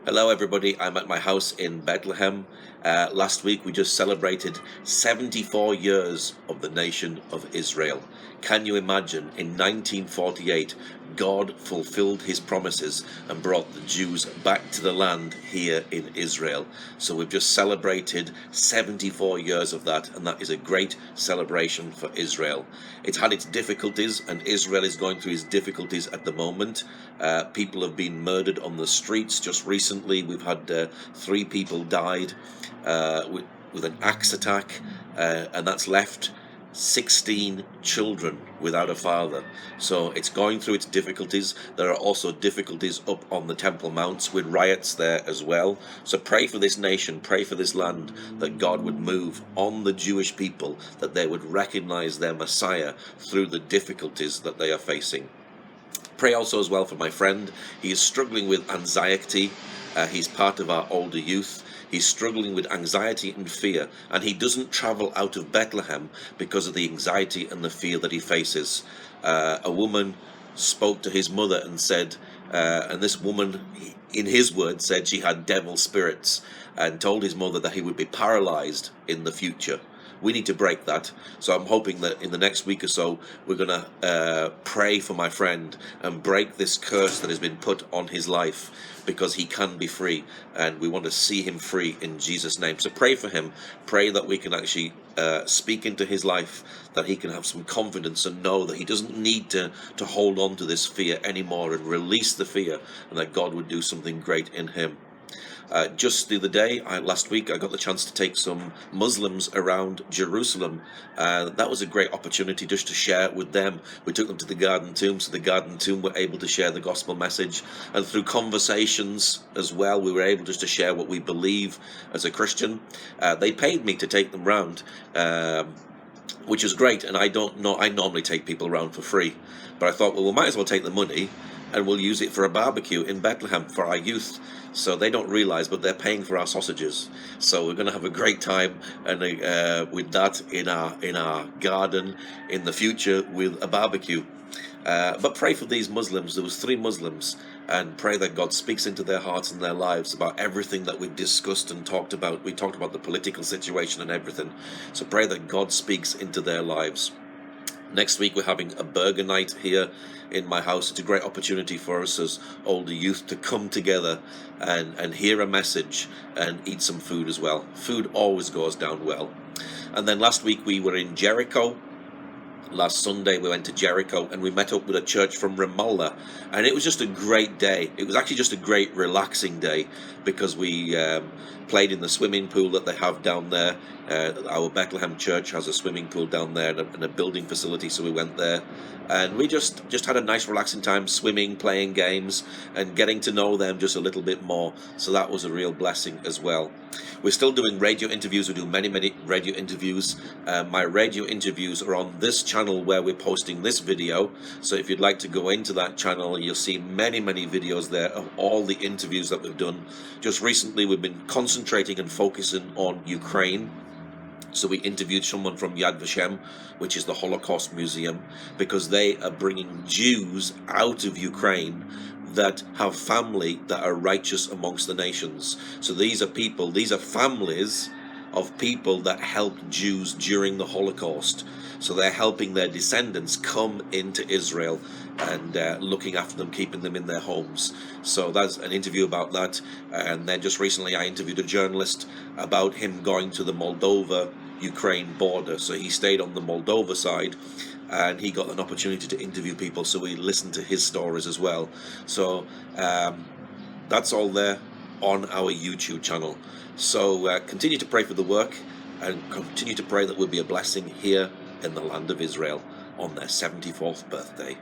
Hello everybody, I'm at my house in Bethlehem. Last week we just celebrated 74 years of the nation of Israel. Can you imagine, in 1948, God fulfilled his promises and brought the Jews back to the land here in Israel. So we've just celebrated 74 years of that, and that is a great celebration for Israel. It's had its difficulties, and Israel is going through its difficulties at the moment. People have been murdered on the streets. Just recently we've had 3 people died with an axe attack, and that's left 16 children without a father. So it's going through its difficulties. There are also difficulties up on the Temple Mounts with riots there as well. So pray for this nation, pray for this land, that God would move on the Jewish people, that they would recognize their Messiah through the difficulties that they are facing. Pray also as well for my friend. He is struggling with anxiety. He's part of our older youth. He's struggling with anxiety and fear, and he doesn't travel out of Bethlehem because of the anxiety and the fear that he faces. A woman spoke to his mother and said, and this woman, in his words, said she had devil spirits, and told his mother that he would be paralyzed in the future. We need to break that. So I'm hoping that in the next week or so, we're going to pray for my friend and break this curse that has been put on his life, because he can be free, and we want to see him free in Jesus' name. So pray for him. Pray that we can actually speak into his life, that he can have some confidence and know that he doesn't need to hold on to this fear anymore, and release the fear, and that God would do something great in him. Just the other day, last week, I got the chance to take some Muslims around Jerusalem. That was a great opportunity just to share with them. We took them to the Garden Tomb, so the Garden Tomb were able to share the gospel message. And through conversations as well, we were able just to share what we believe as a Christian. They paid me to take them round, which is great. And I normally take people around for free. But I thought, well, we might as well take the money and we'll use it for a barbecue in Bethlehem for our youth. So they don't realize, but they're paying for our sausages. So we're going to have a great time, and with that in our garden in the future with a barbecue. But pray for these Muslims. There was 3 Muslims, and pray that God speaks into their hearts and their lives about everything that we've discussed and talked about. We talked about the political situation and everything. So pray that God speaks into their lives. Next week we're having a burger night here in my house. It's a great opportunity for us as older youth to come together and hear a message and eat some food as well. Food always goes down well. And then last week we were in Jericho. Last Sunday we went to Jericho and we met up with a church from Ramallah, and it was just a great day. It was actually just a great relaxing day, because we played in the swimming pool that they have down there. Our Bethlehem church has a swimming pool down there and a building facility, so we went there and we just had a nice relaxing time, swimming, playing games, and getting to know them just a little bit more. So that was a real blessing as well. We're still doing radio interviews. We do many radio interviews. My radio interviews are on this channel where we're posting this video. So if you'd like to go into that channel, you'll see many videos there of all the interviews that we've done. Just recently we've been concentrating and focusing on Ukraine. So we interviewed someone from Yad Vashem, which is the Holocaust Museum, because they are bringing Jews out of Ukraine that have family that are righteous amongst the nations. So these are families of people that helped Jews during the Holocaust. So they're helping their descendants come into Israel and looking after them, keeping them in their homes. So that's an interview about that. And then just recently I interviewed a journalist about him going to the Moldova-Ukraine border. So he stayed on the Moldova side, and he got an opportunity to interview people, so we listened to his stories as well. So that's all there on our YouTube channel. So continue to pray for the work, and continue to pray that we'll be a blessing here in the land of Israel on their 74th birthday.